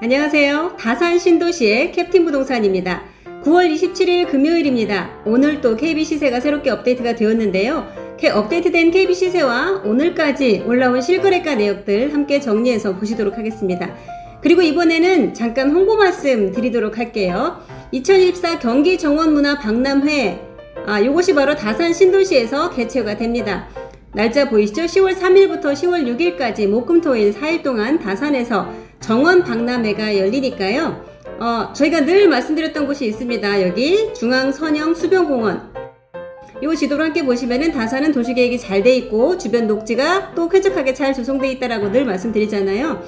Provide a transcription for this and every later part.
안녕하세요. 다산 신도시의 캡틴 부동산입니다. 9월 27일 금요일입니다. 오늘 또 KB 시세가 새롭게 업데이트가 되었는데요. 업데이트된 KB 시세와 오늘까지 올라온 실거래가 내역들 함께 정리해서 보시도록 하겠습니다. 그리고 이번에는 잠깐 홍보 말씀 드리도록 할게요. 2024 경기 정원문화 박람회, 요것이 바로 다산 신도시에서 개최가 됩니다. 날짜 보이시죠? 10월 3일부터 10월 6일까지 목금토일 4일 동안 다산에서 정원 박람회가 열리니까요. 저희가 늘 말씀드렸던 곳이 있습니다. 여기 중앙선영 수변공원. 이 지도를 함께 보시면은 다산은 도시계획이 잘 돼 있고 주변 녹지가 또 쾌적하게 잘 조성돼 있다라고 늘 말씀드리잖아요.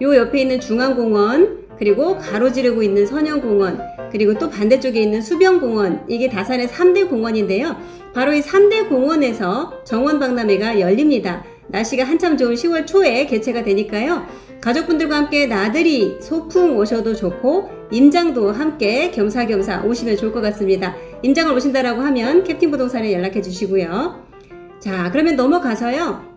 요 옆에 있는 중앙공원, 그리고 가로지르고 있는 선영공원, 그리고 또 반대쪽에 있는 수변공원, 이게 다산의 3대 공원인데요. 바로 이 3대 공원에서 정원 박람회가 열립니다. 날씨가 한참 좋은 10월 초에 개최가 되니까요. 가족분들과 함께 나들이, 소풍 오셔도 좋고 임장도 함께 겸사겸사 오시면 좋을 것 같습니다. 임장을 오신다라고 하면 캡틴 부동산에 연락해 주시고요. 자, 그러면 넘어가서요.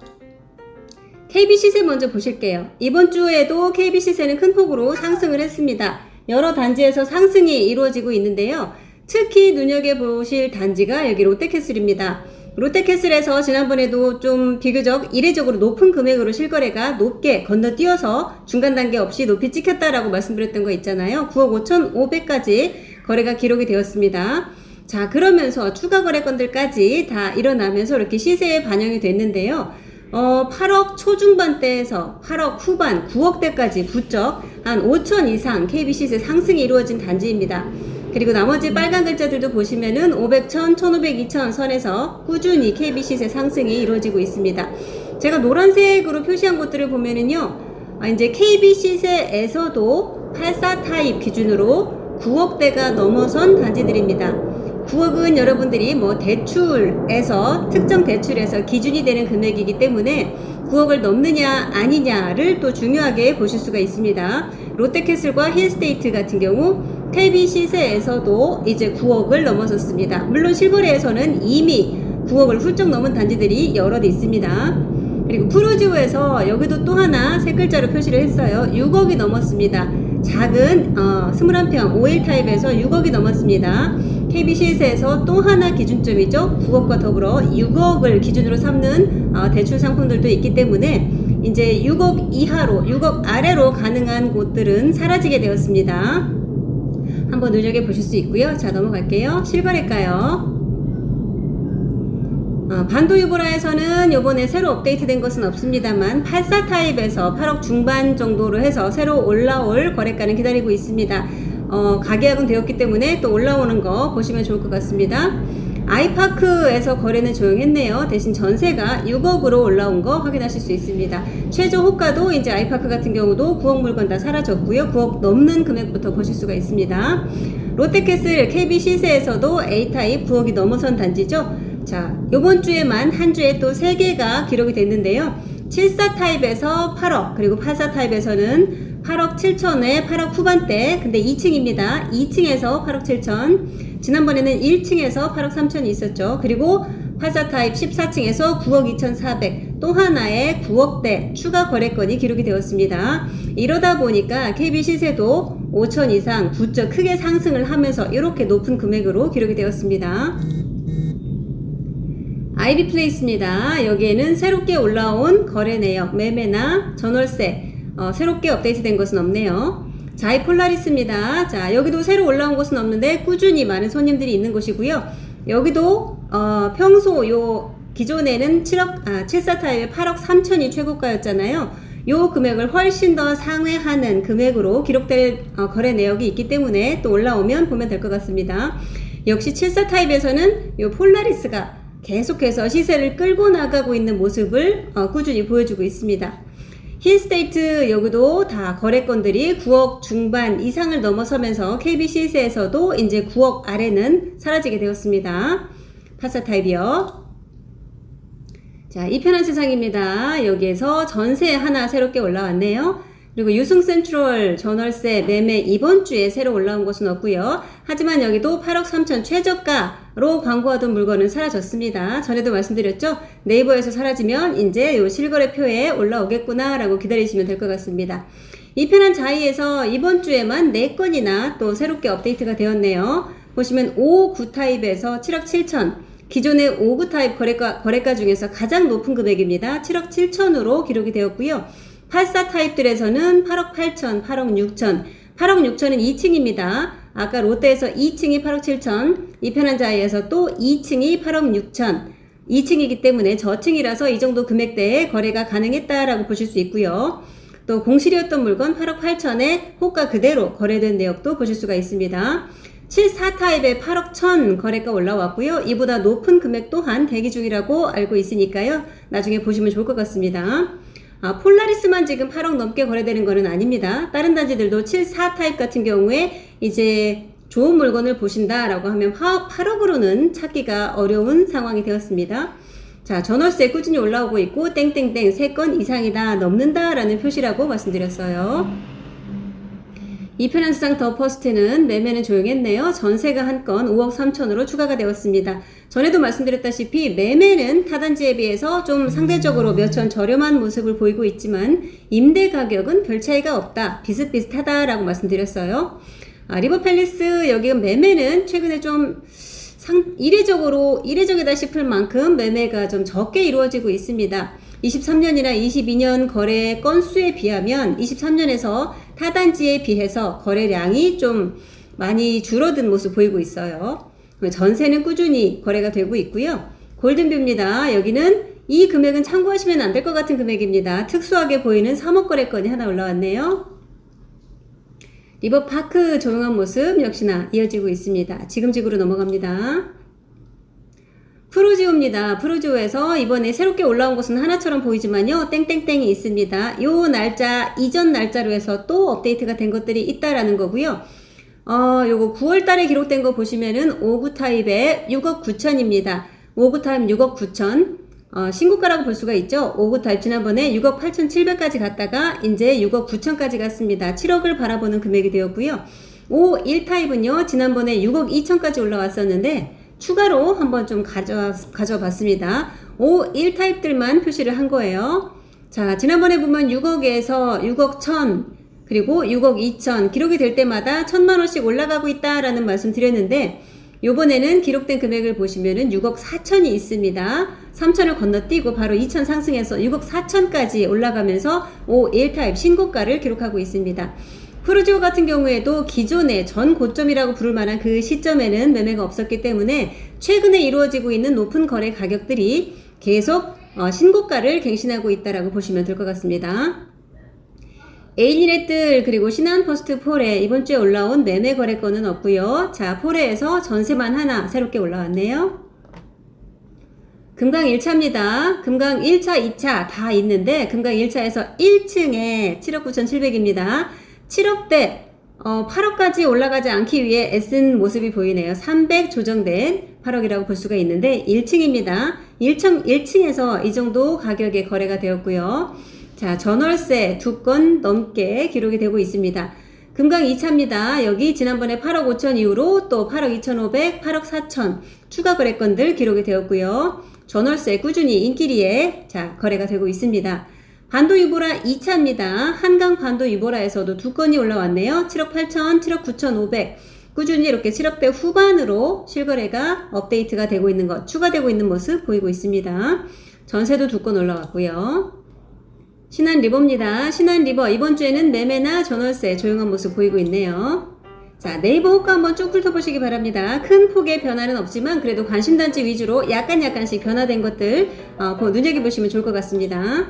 KB 시세 먼저 보실게요. 이번 주에도 KB 시세는 큰 폭으로 상승을 했습니다. 여러 단지에서 상승이 이루어지고 있는데요. 특히 눈여겨보실 단지가 여기 롯데캐슬입니다. 롯데캐슬에서 지난번에도 좀 비교적 이례적으로 높은 금액으로 실거래가 높게 건너뛰어서 중간 단계 없이 높이 찍혔다라고 말씀드렸던 거 있잖아요. 9억 5,500까지 거래가 기록이 되었습니다. 자, 그러면서 추가 거래건들까지 다 일어나면서 이렇게 시세에 반영이 됐는데요. 8억 초중반대에서 8억 후반, 9억대까지 부쩍 한 5천 이상 KB 시세 상승이 이루어진 단지입니다. 그리고 나머지 빨간 글자들도 보시면은 500, 1000, 1500, 2000 선에서 꾸준히 KB 시세 상승이 이루어지고 있습니다. 제가 노란색으로 표시한 곳들을 보면은요, 이제 KB 시세에서도 84 타입 기준으로 9억대가 넘어선 단지들입니다. 9억은 여러분들이 대출에서, 특정 대출에서 기준이 되는 금액이기 때문에 9억을 넘느냐 아니냐를 또 중요하게 보실 수가 있습니다. 롯데캐슬과 힐스테이트 같은 경우 KB 시세에서도 이제 9억을 넘어섰습니다. 물론 실거래에서는 이미 9억을 훌쩍 넘은 단지들이 여럿 있습니다. 그리고 푸르지오에서 여기도 또 하나 세 글자로 표시를 했어요. 6억이 넘었습니다. 작은 21평 5일 타입에서 6억이 넘었습니다. KB 시세에서 또 하나 기준점이죠. 9억과 더불어 6억을 기준으로 삼는 대출 상품들도 있기 때문에 이제 6억 이하로 6억 아래로 가능한 곳들은 사라지게 되었습니다. 한번 눈여겨보실 수 있고요. 자, 넘어갈게요. 실거래가요. 반도유보라에서는 요번에 새로 업데이트된 것은 없습니다만 84 타입에서 8억 중반 정도로 해서 새로 올라올 거래가는 기다리고 있습니다. 가계약은 되었기 때문에 또 올라오는 거 보시면 좋을 것 같습니다. 아이파크에서 거래는 조용했네요. 대신 전세가 6억으로 올라온 거 확인하실 수 있습니다. 최저 호가도 이제 아이파크 같은 경우도 9억 물건 다 사라졌고요. 9억 넘는 금액부터 보실 수가 있습니다. 롯데캐슬 KB 시세에서도 A타입 9억이 넘어선 단지죠. 자, 요번 주에만 한 주에 또 3개가 기록이 됐는데요. 74 타입에서 8억, 그리고 84 타입에서는 8억 7천에 8억 후반대, 근데 2층입니다. 2층에서 8억 7천, 지난번에는 1층에서 8억 3천이 있었죠. 그리고 84 타입 14층에서 9억 2,400, 또 하나의 9억대 추가 거래건이 기록이 되었습니다. 이러다 보니까 KB 시세도 5천 이상 부쩍 크게 상승을 하면서 이렇게 높은 금액으로 기록이 되었습니다. 아이비플레이스입니다. 여기에는 새롭게 올라온 거래 내역, 매매나 전월세, 새롭게 업데이트된 것은 없네요. 자이폴라리스입니다. 자, 여기도 새로 올라온 곳은 없는데 꾸준히 많은 손님들이 있는 곳이고요. 여기도 평소 기존에는 74 타입의 8억 3천이 최고가였잖아요. 요 금액을 훨씬 더 상회하는 금액으로 기록될 거래 내역이 있기 때문에 또 올라오면 보면 될 것 같습니다. 역시 74 타입에서는 요 폴라리스가 계속해서 시세를 끌고 나가고 있는 모습을 꾸준히 보여주고 있습니다. 힐스테이트 여기도 다 거래건들이 9억 중반 이상을 넘어서면서 KB 시세에서도 이제 9억 아래는 사라지게 되었습니다. 84 타입이요. 자, 이 편한 세상입니다. 여기에서 전세 하나 새롭게 올라왔네요. 그리고 유승센트럴 전월세 매매 이번 주에 새로 올라온 것은 없고요. 하지만 여기도 8억 3천 최저가로 광고하던 물건은 사라졌습니다. 전에도 말씀드렸죠. 네이버에서 사라지면 이제 요 실거래표에 올라오겠구나 라고 기다리시면 될 것 같습니다. 이편한 자이에서 이번 주에만 4건이나 또 새롭게 업데이트가 되었네요. 보시면 5, 9 타입에서 7억 7천, 기존의 5, 9 타입 거래가 중에서 가장 높은 금액입니다. 7억 7천으로 기록이 되었고요. 8, 4 타입들에서는 8억 8천, 8억 6천, 8억 6천은 2층입니다. 아까 롯데에서 2층이 8억 7천, 이편한 자이에서 또 2층이 8억 6천, 2층이기 때문에 저층이라서 이 정도 금액대에 거래가 가능했다라고 보실 수 있고요. 또 공실이었던 물건 8억 8천에 호가 그대로 거래된 내역도 보실 수가 있습니다. 7, 4 타입에 8억 1천 거래가 올라왔고요. 이보다 높은 금액 또한 대기 중이라고 알고 있으니까요. 나중에 보시면 좋을 것 같습니다. 폴라리스만 지금 8억 넘게 거래되는 것은 아닙니다. 다른 단지들도 7, 4 타입 같은 경우에 이제 좋은 물건을 보신다라고 하면 8억으로는 찾기가 어려운 상황이 되었습니다. 자, 전월세 꾸준히 올라오고 있고 땡땡땡 3건 이상이다 넘는다라는 표시라고 말씀드렸어요. 이편한 수상 더 퍼스트는 매매는 조용했네요. 전세가 한 건 5억 3천으로 추가가 되었습니다. 전에도 말씀드렸다시피 매매는 타단지에 비해서 좀 상대적으로 몇천 저렴한 모습을 보이고 있지만 임대 가격은 별 차이가 없다. 비슷비슷하다라고 말씀드렸어요. 리버팰리스 여기 매매는 최근에 좀 이례적이다 싶을 만큼 매매가 좀 적게 이루어지고 있습니다. 23년이나 22년 거래 건수에 비하면 23년에서 타단지에 비해서 거래량이 좀 많이 줄어든 모습 보이고 있어요. 전세는 꾸준히 거래가 되고 있고요. 골든뷰입니다. 여기는 이 금액은 참고하시면 안 될 것 같은 금액입니다. 특수하게 보이는 3억 거래건이 하나 올라왔네요. 리버파크 조용한 모습 역시나 이어지고 있습니다. 지금직으로 넘어갑니다. 프루지오입니다. 프루지오에서 이번에 새롭게 올라온 곳은 하나처럼 보이지만요. 땡땡땡이 있습니다. 요 날짜 이전 날짜로 해서 또 업데이트가 된 것들이 있다라는 거고요. 요거 9월 달에 기록된 거 보시면은 59 타입에 6억 9천입니다. 59 타입 6억 9천. 신고가라고 볼 수가 있죠. 59 타입 지난번에 6억 8,700까지 갔다가 이제 6억 9천까지 갔습니다. 7억을 바라보는 금액이 되었고요. 51 타입은요. 지난번에 6억 2천까지 올라왔었는데 추가로 한번 좀 가져봤습니다. 51 타입들만 표시를 한 거예요. 자, 지난번에 보면 6억에서 6억 1천 그리고 6억 2천 기록이 될 때마다 1,000만원씩 올라가고 있다라는 말씀 드렸는데 요번에는 기록된 금액을 보시면은 6억 4천이 있습니다. 3천을 건너뛰고 바로 2천 상승해서 6억 4천까지 올라가면서 51 타입 신고가를 기록하고 있습니다. 프루지오 같은 경우에도 기존의 전 고점이라고 부를 만한 그 시점에는 매매가 없었기 때문에 최근에 이루어지고 있는 높은 거래 가격들이 계속 신고가를 갱신하고 있다라고 보시면 될 것 같습니다. 에일리넷들 그리고 신한포스트 폴에 이번 주에 올라온 매매 거래건은 없고요. 자, 폴에서 전세만 하나 새롭게 올라왔네요. 금강 1차입니다. 금강 1차, 2차 다 있는데 금강 1차에서 1층에 7억 9,700입니다. 7억대 8억까지 올라가지 않기 위해 애쓴 모습이 보이네요. 300 조정된 8억이라고 볼 수가 있는데 1층입니다. 1층에서 이 정도 가격의 거래가 되었고요. 자, 전월세 2건 넘게 기록이 되고 있습니다. 금강 2차입니다. 여기 지난번에 8억 5천 이후로 또 8억 2,500, 8억 4천 추가 거래건들 기록이 되었고요. 전월세 꾸준히 인기리에 거래가 되고 있습니다. 반도 유보라 2차입니다. 한강 반도 유보라에서도 2건이 올라왔네요. 7억 8천, 7억 9,500 꾸준히 이렇게 7억대 후반으로 실거래가 업데이트가 되고 있는 것, 추가되고 있는 모습 보이고 있습니다. 전세도 2건 올라왔고요. 신한리버입니다. 신한리버 이번 주에는 매매나 전월세 조용한 모습 보이고 있네요. 자, 네이버 호가 한번 쭉 훑어보시기 바랍니다. 큰 폭의 변화는 없지만 그래도 관심단지 위주로 약간씩 변화된 것들 눈여겨보시면 좋을 것 같습니다.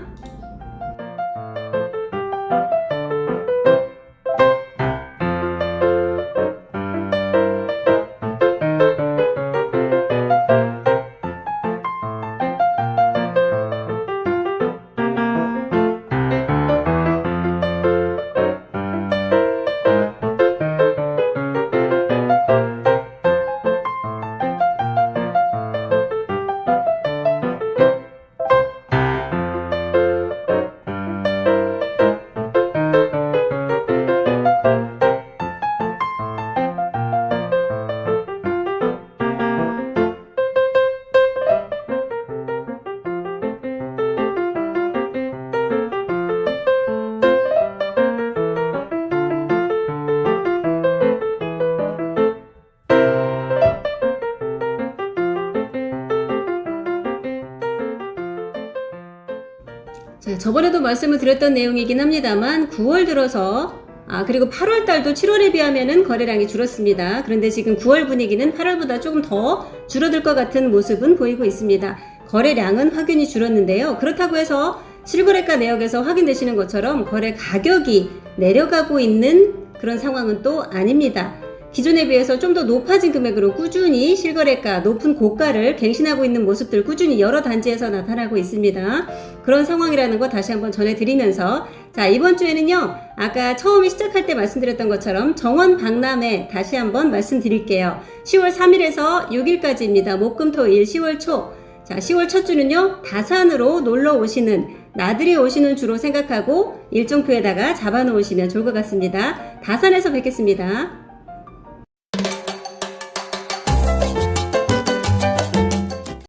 저번에도 말씀을 드렸던 내용이긴 합니다만 9월 들어서 그리고 8월 달도 7월에 비하면은 거래량이 줄었습니다. 그런데 지금 9월 분위기는 8월보다 조금 더 줄어들 것 같은 모습은 보이고 있습니다. 거래량은 확연히 줄었는데요. 그렇다고 해서 실거래가 내역에서 확인되시는 것처럼 거래 가격이 내려가고 있는 그런 상황은 또 아닙니다. 기존에 비해서 좀 더 높아진 금액으로 꾸준히 실거래가 높은 고가를 갱신하고 있는 모습들 꾸준히 여러 단지에서 나타나고 있습니다. 그런 상황이라는 거 다시 한번 전해드리면서 자, 이번 주에는요, 아까 처음에 시작할 때 말씀드렸던 것처럼 정원 박람회 다시 한번 말씀드릴게요. 10월 3일에서 6일까지입니다. 목금토일 10월 초. 자, 10월 첫 주는요, 다산으로 놀러 오시는, 나들이 오시는 주로 생각하고 일정표에다가 잡아 놓으시면 좋을 것 같습니다. 다산에서 뵙겠습니다.